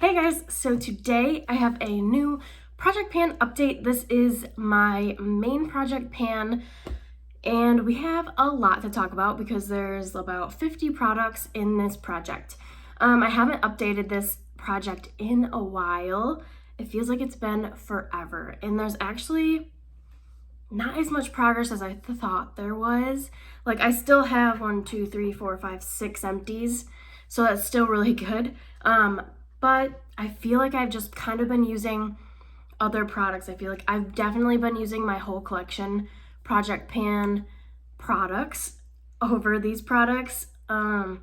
Hey guys, so today I have a new project pan update. This is my main project pan and we have a lot to talk about because there's about 50 products in this project. I haven't updated this project in a while. It feels like it's been forever and there's actually not as much progress as I thought there was. Like I still have 6 empties, so that's still really good. But I feel like I've just kind of been using other products. I feel like I've definitely been using my whole collection project pan products over these products. I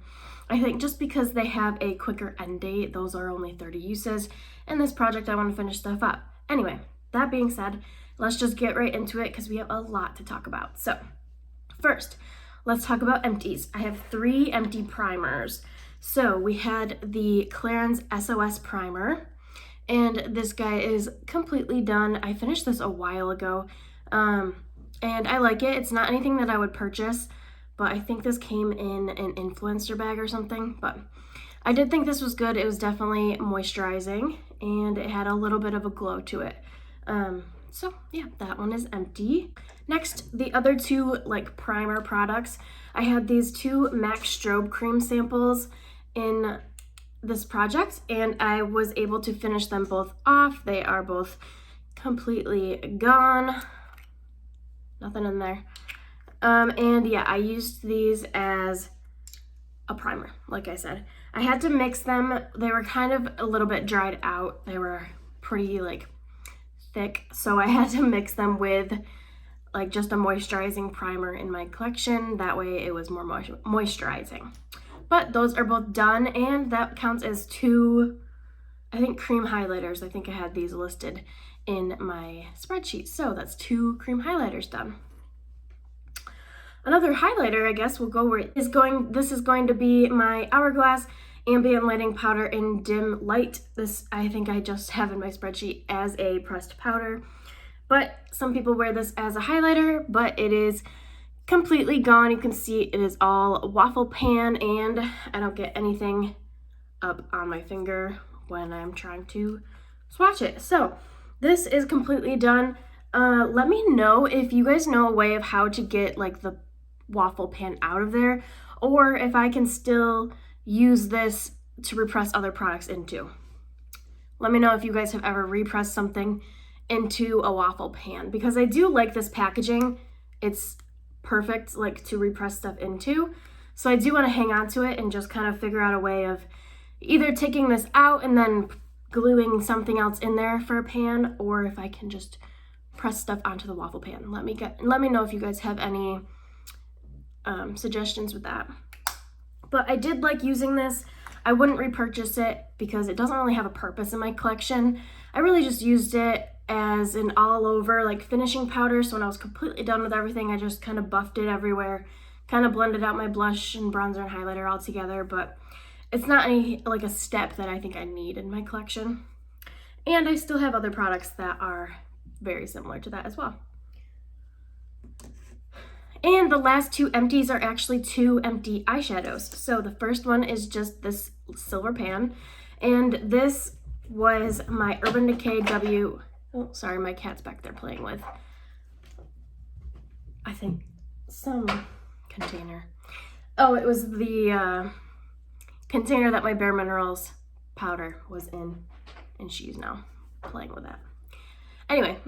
think just because they have a quicker end date, those are only 30 uses, and this project I want to finish stuff up. Anyway, that being said, let's just get right into it because we have a lot to talk about. So first, let's talk about empties. I have 3 empty primers. So we had the Clarins SOS primer, and this guy is completely done. I finished this a while ago, and I like it. It's not anything that I would purchase, but I think this came in an influencer bag or something, but I did think this was good. It was definitely moisturizing, and it had a little bit of a glow to it. So yeah, that one is empty. Next, the other 2 like primer products. I had these 2 MAC strobe cream samples in this project and I was able to finish them both off. They are both completely gone. Nothing in there. And yeah, I used these as a primer, like I said. I had to mix them. They were kind of a little bit dried out. They were pretty like thick, so I had to mix them with like just a moisturizing primer in my collection. That way it was more moisturizing. But those are both done, and that counts as 2, I think, cream highlighters. I think I had these listed in my spreadsheet. So that's 2 cream highlighters done. Another highlighter, I guess, will go where it is going. This is going to be my Hourglass Ambient Lighting Powder in Dim Light. This, I think I just have in my spreadsheet as a pressed powder. But some people wear this as a highlighter, but it is completely gone. You can see it is all waffle pan, and I don't get anything up on my finger when I'm trying to swatch it. So this is completely done. Let me know if you guys know a way of how to get like the waffle pan out of there, or if I can still use this to repress other products into. Let me know if you guys have ever repressed something into a waffle pan, because I do like this packaging. It's perfect like to repress stuff into, so I do want to hang on to it and just kind of figure out a way of either taking this out and then gluing something else in there for a pan, or if I can just press stuff onto the waffle pan. Let me know if you guys have any suggestions with that. But I did like using this. I wouldn't repurchase it because it doesn't really have a purpose in my collection. I really just used it as an all over like finishing powder. So when I was completely done with everything, I just kind of buffed it everywhere, kind of blended out my blush and bronzer and highlighter all together, but it's not any like a step that I think I need in my collection. And I still have other products that are very similar to that as well. And the last 2 empties are actually 2 empty eyeshadows. So the first one is just this silver pan, and this was my Urban Decay W. Oh, sorry, my cat's back there playing with, I think, some container. Oh, it was the container that my Bare Minerals powder was in, and she's now playing with that. Anyway,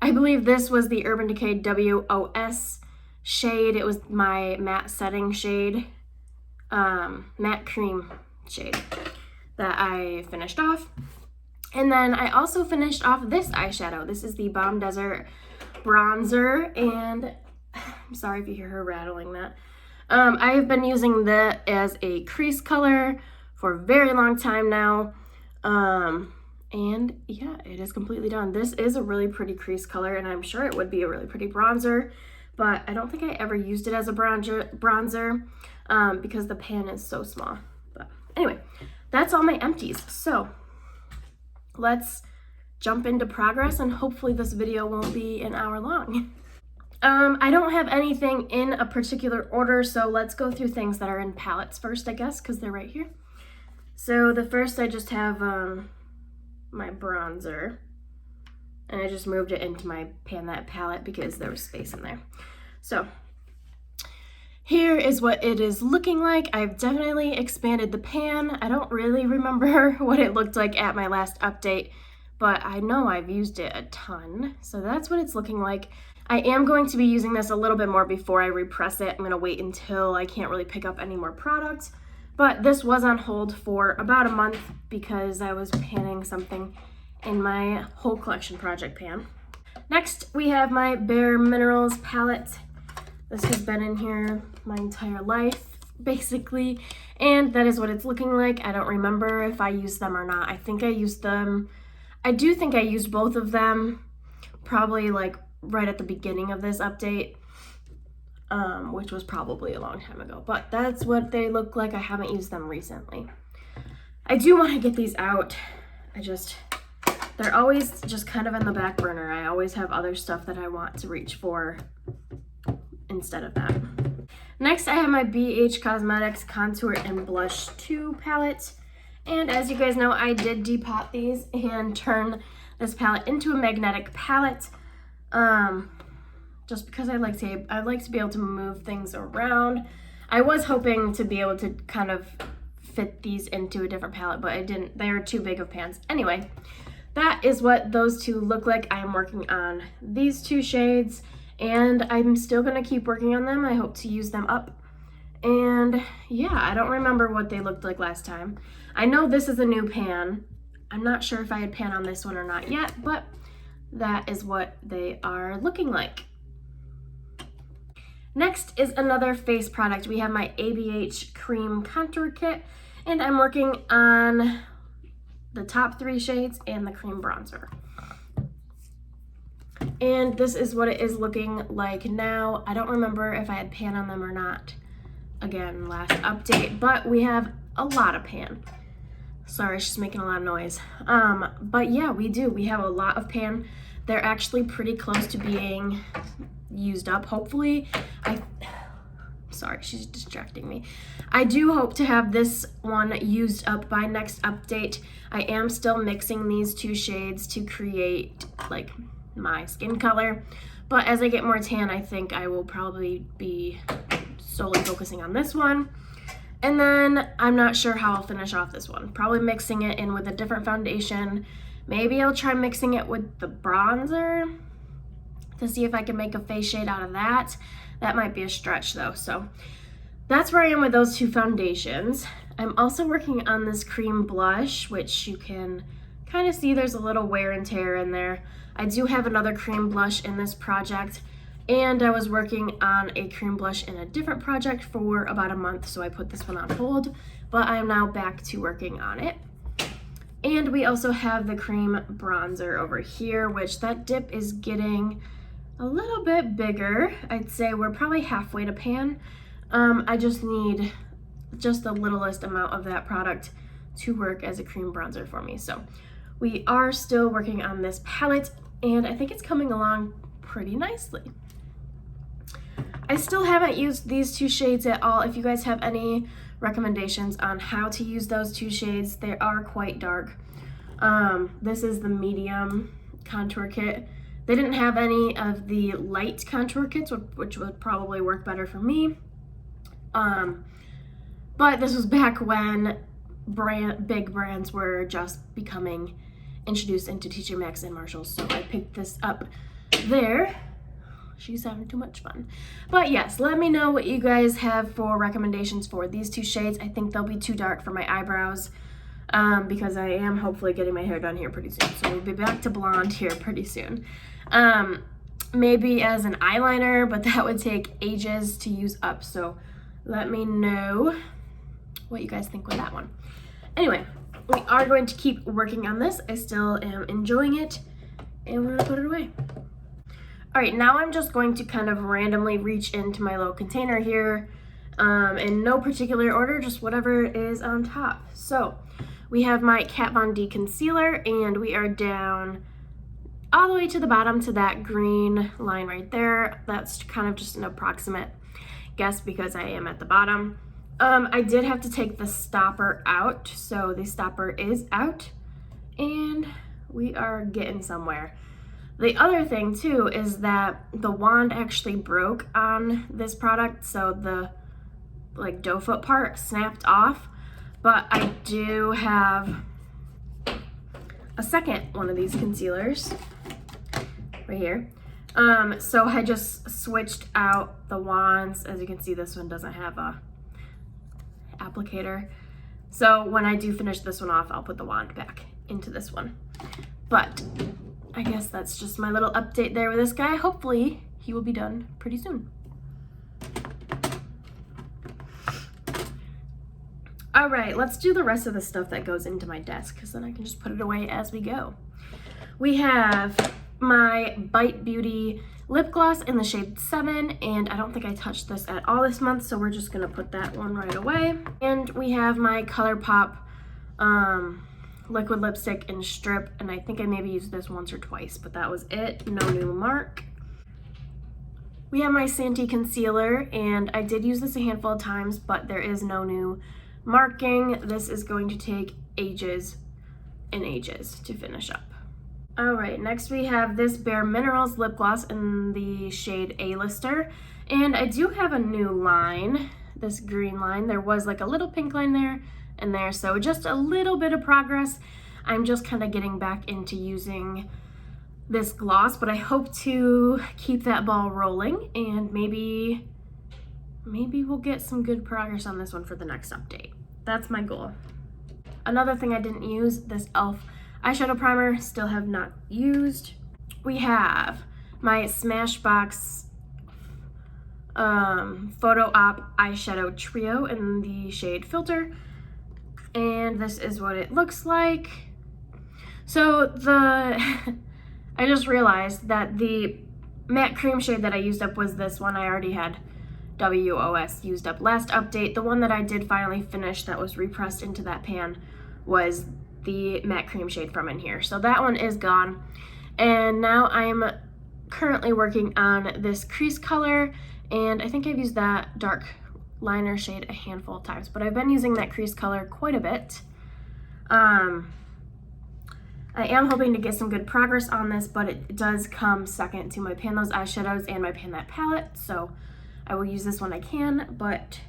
I believe this was the Urban Decay WOS shade. It was my matte setting shade, matte cream shade that I finished off. And then I also finished off this eyeshadow. This is the Bomb Desert bronzer, and I'm sorry if you hear her rattling that. I have been using that as a crease color for a very long time now. And yeah, it is completely done. This is a really pretty crease color, and I'm sure it would be a really pretty bronzer, but I don't think I ever used it as a bronzer because the pan is so small. But anyway, that's all my empties. So let's jump into progress, and hopefully this video won't be an hour long. I don't have anything in a particular order, so let's go through things that are in palettes first, I guess, because they're right here. So the first I just have my bronzer, and I just moved it into my Pan That palette because there was space in there. So here is what it is looking like. I've definitely expanded the pan. I don't really remember what it looked like at my last update, but I know I've used it a ton. So that's what it's looking like. I am going to be using this a little bit more before I repress it. I'm going to wait until I can't really pick up any more products. But this was on hold for about a month because I was panning something in my whole collection project pan. Next, we have my Bare Minerals palette. This has been in here my entire life, basically, and that is what it's looking like. I don't remember if I used them or not. I think I used them. I do think I used both of them, probably like right at the beginning of this update, which was probably a long time ago, but that's what they look like. I haven't used them recently. I do want to get these out. They're always just kind of in the back burner. I always have other stuff that I want to reach for instead of that. Next, I have my BH Cosmetics Contour and Blush 2 palette. And as you guys know, I did depot these and turn this palette into a magnetic palette. Just because I like to be able to move things around. I was hoping to be able to kind of fit these into a different palette, but I didn't. They are too big of pans. Anyway, that is what those two look like. I am working on these two shades, and I'm still going to keep working on them. I hope to use them up. And yeah, I don't remember what they looked like last time. I know this is a new pan. I'm not sure if I had pan on this one or not yet, but that is what they are looking like. Next is another face product. We have my ABH Cream Contour Kit, and I'm working on the top 3 shades and the cream bronzer. And this is what it is looking like now. I don't remember if I had pan on them or not, again, last update, but we have a lot of pan. Sorry, she's making a lot of noise. But yeah, we do. We have a lot of pan. They're actually pretty close to being used up, hopefully. Sorry, she's distracting me. I do hope to have this one used up by next update. I am still mixing these two shades to create like my skin color, but as I get more tan, I think I will probably be solely focusing on this one. And then I'm not sure how I'll finish off this one. Probably mixing it in with a different foundation. Maybe I'll try mixing it with the bronzer to see if I can make a face shade out of that. That might be a stretch though. So that's where I am with those two foundations. I'm also working on this cream blush, which you can kind of see there's a little wear and tear in there. I do have another cream blush in this project, and I was working on a cream blush in a different project for about a month, so I put this one on hold, but I am now back to working on it. And we also have the cream bronzer over here, which that dip is getting a little bit bigger. I'd say we're probably halfway to pan. I just need just the littlest amount of that product to work as a cream bronzer for me. So we are still working on this palette, and I think it's coming along pretty nicely. I still haven't used these two shades at all. If you guys have any recommendations on how to use those two shades, they are quite dark. This is the medium contour kit. They didn't have any of the light contour kits, which would probably work better for me. But this was back when big brands were just becoming introduced into TJ Maxx and Marshalls, so I picked this up there. She's having too much fun. But yes, let me know what you guys have for recommendations for these two shades. I think they'll be too dark for my eyebrows because I am hopefully getting my hair done here pretty soon. So we'll be back to blonde here pretty soon. Maybe as an eyeliner, but that would take ages to use up. So let me know what you guys think with that one. Anyway, we are going to keep working on this. I still am enjoying it, and we're gonna put it away. All right, now I'm just going to kind of randomly reach into my little container here in no particular order, just whatever is on top. So we have my Kat Von D concealer, and we are down all the way to the bottom to that green line right there. That's kind of just an approximate guess because I am at the bottom. I did have to take the stopper out, so the stopper is out, and we are getting somewhere. The other thing too is that the wand actually broke on this product, so the doe foot part snapped off, but I do have a second one of these concealers right here. So I just switched out the wands. As you can see, this one doesn't have a applicator. So when I do finish this one off, I'll put the wand back into this one. But I guess that's just my little update there with this guy. Hopefully he will be done pretty soon. All right, let's do the rest of the stuff that goes into my desk, because then I can just put it away as we go. We have my Bite Beauty lip gloss in the shade 7, and I don't think I touched this at all this month, so we're just gonna put that one right away. And we have my ColourPop liquid lipstick in Strip, and I think I maybe used this once or twice, but that was it. No new mark. We have my Santee concealer, and I did use this a handful of times, but there is no new marking. This is going to take ages and ages to finish up. All right, next we have this Bare Minerals lip gloss in the shade A-Lister, and I do have a new line, this green line. There was like a little pink line there and there, so just a little bit of progress. I'm just kind of getting back into using this gloss, but I hope to keep that ball rolling, and maybe we'll get some good progress on this one for the next update. That's my goal. Another thing I didn't use, this e.l.f. eyeshadow primer, still have not used. We have my Smashbox Photo Op eyeshadow trio in the shade Filter, and this is what it looks like. So I just realized that the matte cream shade that I used up was this one. I already had WOS used up last update. The one that I did finally finish that was repressed into that pan was the matte cream shade from in here. So that one is gone. And now I'm currently working on this crease color, and I think I've used that dark liner shade a handful of times, but I've been using that crease color quite a bit. I am hoping to get some good progress on this, but it does come second to my Pan Those eyeshadows and my Pan That palette, so I will use this when I can, but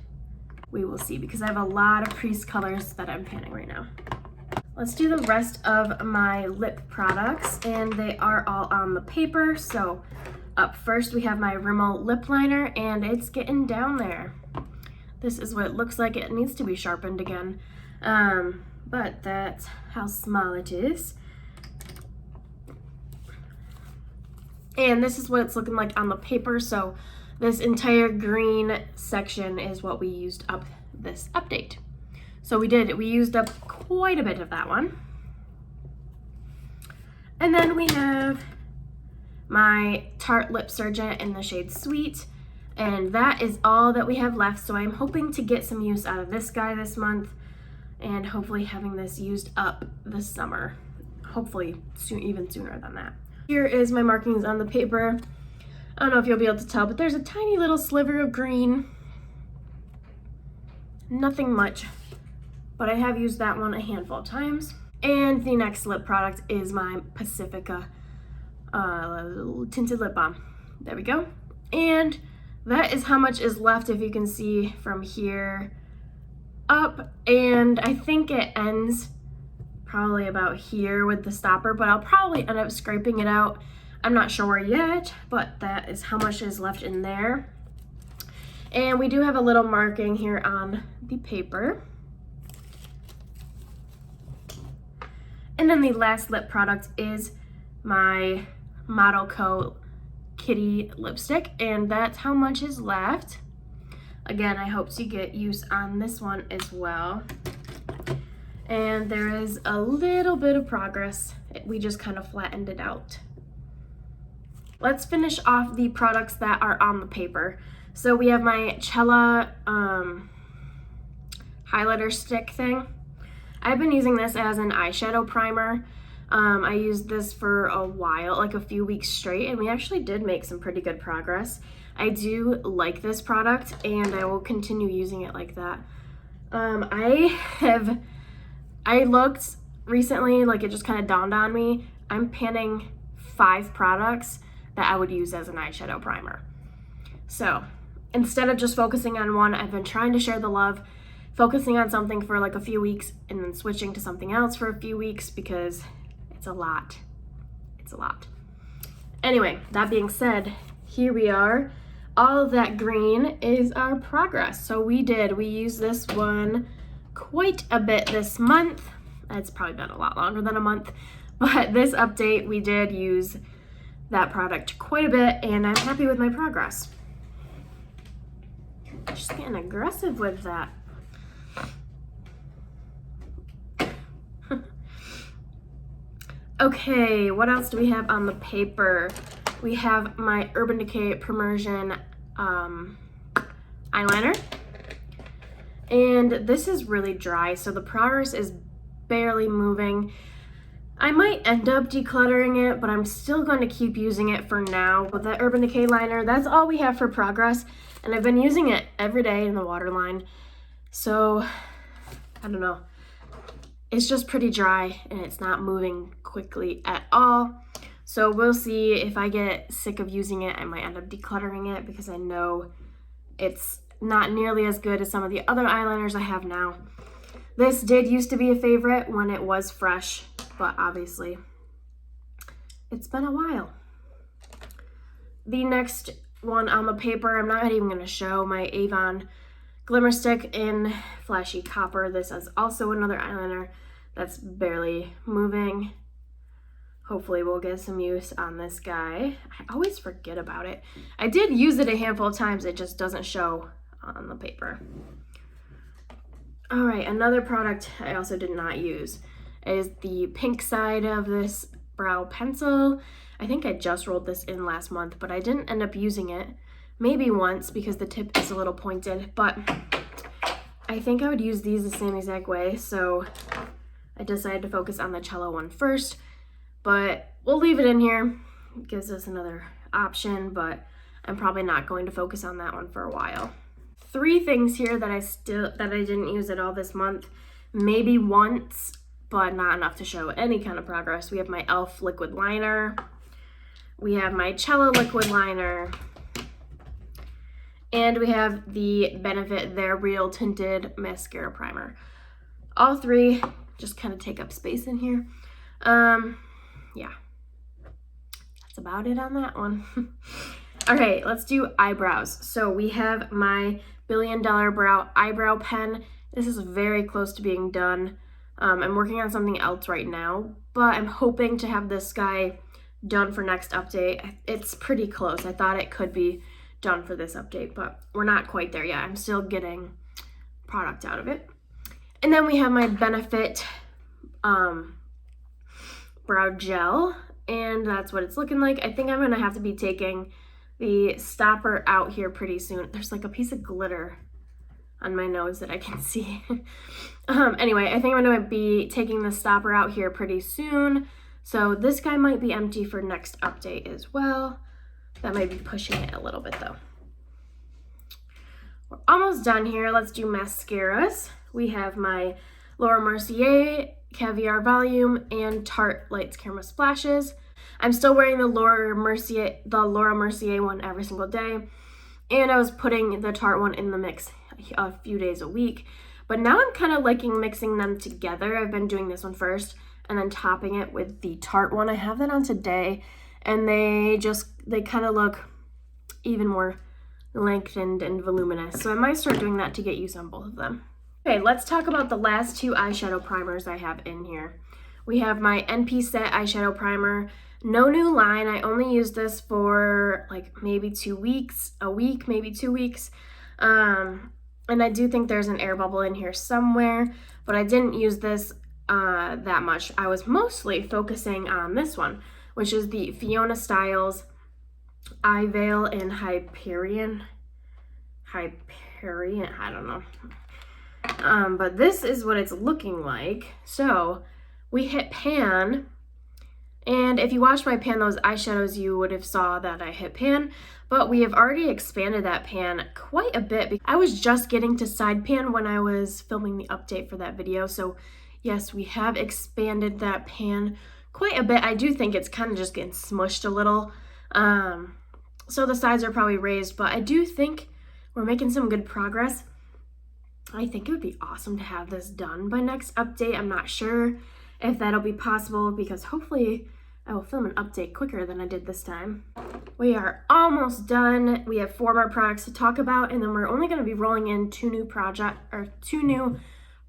we will see, because I have a lot of crease colors that I'm panning right now. Let's do the rest of my lip products, and they are all on the paper. So up first we have my Rimmel lip liner, and it's getting down there. This is what it looks like. It needs to be sharpened again, but that's how small it is. And this is what it's looking like on the paper. So this entire green section is what we used up this update. So we used up quite a bit of that one. And then we have my Tarte Lip Surgeon in the shade Sweet, and that is all that we have left. So I'm hoping to get some use out of this guy this month, and hopefully having this used up this summer. Hopefully soon, even sooner than that. Here is my markings on the paper. I don't know if you'll be able to tell, but there's a tiny little sliver of green. Nothing much, but I have used that one a handful of times. And the next lip product is my Pacifica tinted lip balm. There we go. And that is how much is left, if you can see from here up. And I think it ends probably about here with the stopper, but I'll probably end up scraping it out. I'm not sure yet, but that is how much is left in there. And we do have a little marking here on the paper. And then the last lip product is my Model Co. Kitty lipstick, and that's how much is left. Again, I hope to get use on this one as well. And there is a little bit of progress. We just kind of flattened it out. Let's finish off the products that are on the paper. So we have my Cella highlighter stick thing. I've been using this as an eyeshadow primer. I used this for a while, like a few weeks straight, and we actually did make some pretty good progress. I do like this product, and I will continue using it like that I looked recently, like it just kind of dawned on me, I'm panning 5 products that I would use as an eyeshadow primer. So instead of just focusing on one, I've been trying to share the love, focusing on something for like a few weeks and then switching to something else for a few weeks because it's a lot. It's a lot. Anyway, that being said, here we are. All of that green is our progress. So we used this one quite a bit this month. It's probably been a lot longer than a month, but this update we did use that product quite a bit and I'm happy with my progress. Just getting aggressive with that. Okay, what else do we have on the paper? We have my Urban Decay Permersion eyeliner. And this is really dry, so the progress is barely moving. I might end up decluttering it, but I'm still going to keep using it for now. With that Urban Decay liner, that's all we have for progress. And I've been using it every day in the waterline. So, I don't know. It's just pretty dry and it's not moving quickly at all. So we'll see. If I get sick of using it, I might end up decluttering it because I know it's not nearly as good as some of the other eyeliners I have now. This did used to be a favorite when it was fresh, but obviously it's been a while. The next one on the paper, I'm not even going to show, my Avon Glimmer Stick in Flashy Copper. This is also another eyeliner that's barely moving. Hopefully we'll get some use on this guy. I always forget about it. I did use it a handful of times, it just doesn't show on the paper. All right, another product I also did not use is the pink side of this brow pencil. I think I just rolled this in last month, but I didn't end up using it. Maybe once because the tip is a little pointed, but I think I would use these the same exact way, so I decided to focus on the Cello one first, but we'll leave it in here. It gives us another option, but I'm probably not going to focus on that one for a while. 3 things here that I didn't use at all this month, maybe once, but not enough to show any kind of progress. We have my e.l.f. liquid liner, we have my Cello liquid liner, and we have the Benefit They're Real Tinted Mascara Primer. All 3 just kind of take up space in here. Yeah, that's about it on that one. All right, let's do eyebrows. So we have my Billion Dollar Brow Eyebrow Pen. This is very close to being done. I'm working on something else right now, but I'm hoping to have this guy done for next update. It's pretty close. I thought it could be done for this update, but we're not quite there yet. I'm still getting product out of it. And then we have my Benefit brow gel, and that's what it's looking like. I think I'm gonna have to be taking the stopper out here pretty soon. There's like a piece of glitter on my nose that I can see. Anyway, I think I'm gonna be taking the stopper out here pretty soon. So this guy might be empty for next update as well. That might be pushing it a little bit though. We're almost done here. Let's do mascaras. We have my Laura Mercier Caviar Volume and Tarte Lights Camera Splashes. I'm still wearing the Laura Mercier one every single day, and I was putting the Tarte one in the mix a few days a week, but now I'm kind of liking mixing them together. I've been doing this one first and then topping it with the Tarte one. I have that on today, and they kind of look even more lengthened and voluminous, so I might start doing that to get use on both of them. Okay, let's talk about the last 2 eyeshadow primers I have in here. We have my NP Set Eyeshadow Primer. No new line. I only used this for like maybe 2 weeks, a week, maybe 2 weeks. And I do think there's an air bubble in here somewhere, but I didn't use this that much. I was mostly focusing on this one, which is the Fiona Styles Eye Veil in Hyperion, I don't know. But this is what it's looking like. So we hit pan And if you watched my pan those eyeshadows, you would have saw that I hit pan, but we have already expanded that pan quite a bit. I was just getting to side pan when I was filming the update for that video. So yes, we have expanded that pan quite a bit. I do think it's kind of just getting smushed a little. So the sides are probably raised, but I do think we're making some good progress. I think it would be awesome to have this done by next update. I'm not sure if that'll be possible because hopefully I will film an update quicker than I did this time. We are almost done. We have 4 more products to talk about, and then we're only going to be rolling in 2 new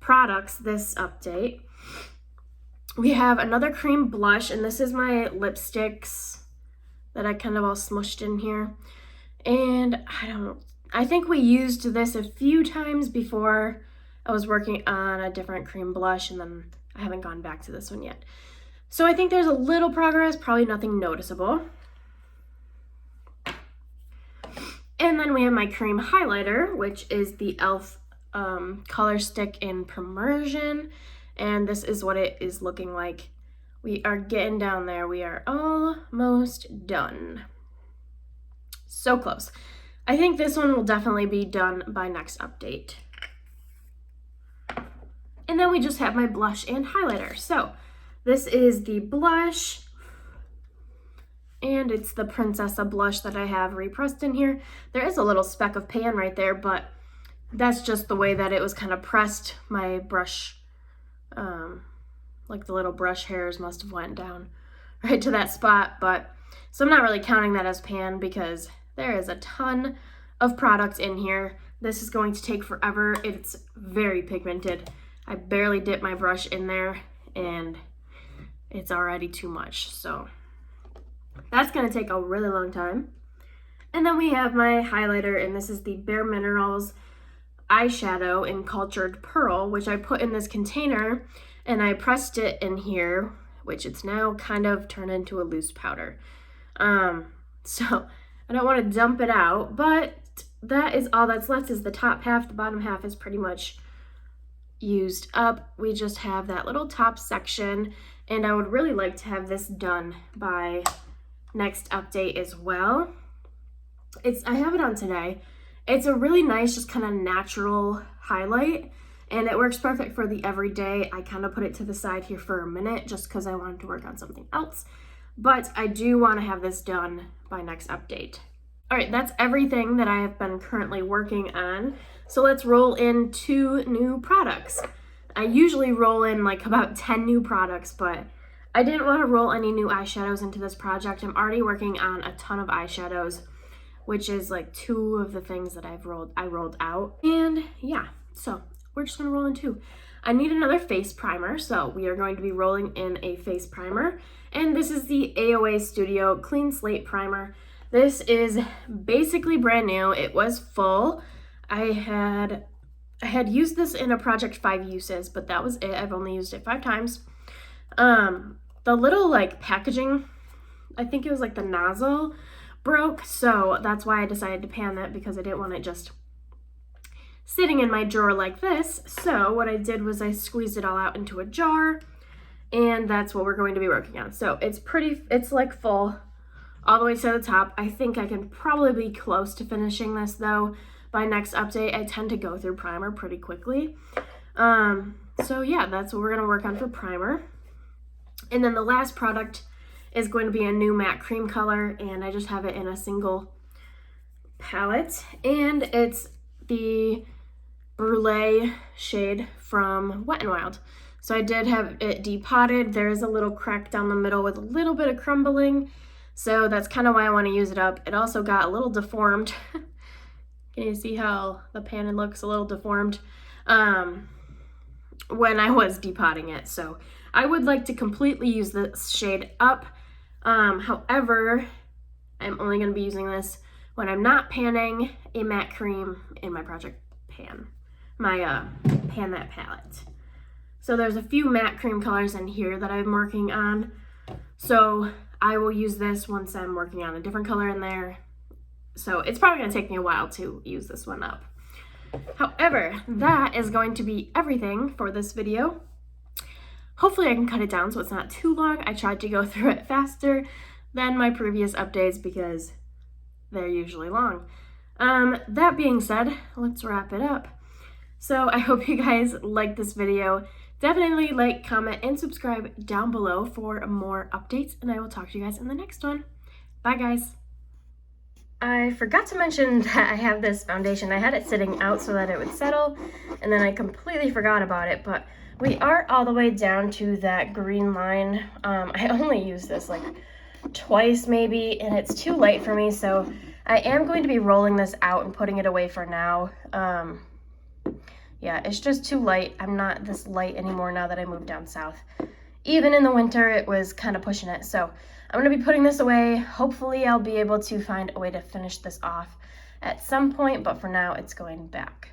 products this update. We have another cream blush, and this is my lipsticks that I kind of all smushed in here. And I think we used this a few times before. I was working on a different cream blush, and then I haven't gone back to this one yet. So I think there's a little progress, probably nothing noticeable. And then we have my cream highlighter, which is the e.l.f. Color Stick in Primmersion. And this is what it is looking like. We are getting down there. We are almost done. So close. I think this one will definitely be done by next update. And then we just have my blush and highlighter. So this is the blush, and it's the Princessa blush that I have repressed in here. There is a little speck of pan right there, but that's just the way that it was kind of pressed. My brush, like the little brush hairs must have went down right to that spot, but so I'm not really counting that as pan because there is a ton of product in here. This is going to take forever. It's very pigmented. I barely dip my brush in there and it's already too much. So that's gonna take a really long time. And then we have my highlighter, and this is the Bare Minerals eyeshadow in Cultured Pearl, which I put in this container and I pressed it in here, which it's now kind of turned into a loose powder. So I don't want to dump it out, but that is all that's left is the top half. The bottom half is pretty much used up. We just have that little top section, and I would really like to have this done by next update as well. I have it on today. It's a really nice, just kind of natural highlight, and it works perfect for the everyday. I kind of put it to the side here for a minute just because I wanted to work on something else, but I do want to have this done by next update. All right, that's everything that I have been currently working on. So let's roll in 2 new products. I usually roll in like about 10 new products, but I didn't want to roll any new eyeshadows into this project. I'm already working on a ton of eyeshadows, which is like 2 of the things that I rolled out. And yeah, so we're just gonna roll in 2. I need another face primer, so we are going to be rolling in a face primer. And this is the AOA Studio Clean Slate Primer. This is basically brand new. It was full. I had used this in a project 5 uses, but that was it. I've only used it 5 times. The little like packaging, I think it was like the nozzle broke, so that's why I decided to pan that, because I didn't want it just sitting in my drawer like this. So what I did was I squeezed it all out into a jar, and that's what we're going to be working on. So it's like full all the way to the top. I think I can probably be close to finishing this though by next update. I tend to go through primer pretty quickly. So yeah, that's what we're gonna work on for primer. And then the last product is going to be a new matte cream color, and I just have it in a single palette, and it's the Brulee shade from Wet n Wild. So I did have it depotted. There is a little crack down the middle with a little bit of crumbling, so that's kind of why I want to use it up. It also got a little deformed. Can you see how the pan looks a little deformed when I was depotting it? So I would like to completely use this shade up. However, I'm only going to be using this when I'm not panning a matte cream in my project pan, my Pan That palette. So there's a few matte cream colors in here that I'm working on. So I will use this once I'm working on a different color in there. So it's probably going to take me a while to use this one up. However, that is going to be everything for this video. hopefully I can cut it down so it's not too long. I tried to go through it faster than my previous updates because they're usually long. That being said, let's wrap it up. So I hope you guys liked this video. Definitely like, comment, and subscribe down below for more updates, and I will talk to you guys in the next one. Bye, guys. I forgot to mention that I have this foundation. I had it sitting out so that it would settle, and then I completely forgot about it, but we are all the way down to that green line. I only use this like twice maybe, and it's too light for me, so I am going to be rolling this out and putting it away for now. Yeah, it's just too light. I'm not this light anymore now that I moved down south. Even in the winter, it was kind of pushing it. So I'm going to be putting this away. Hopefully I'll be able to find a way to finish this off at some point, but for now it's going back.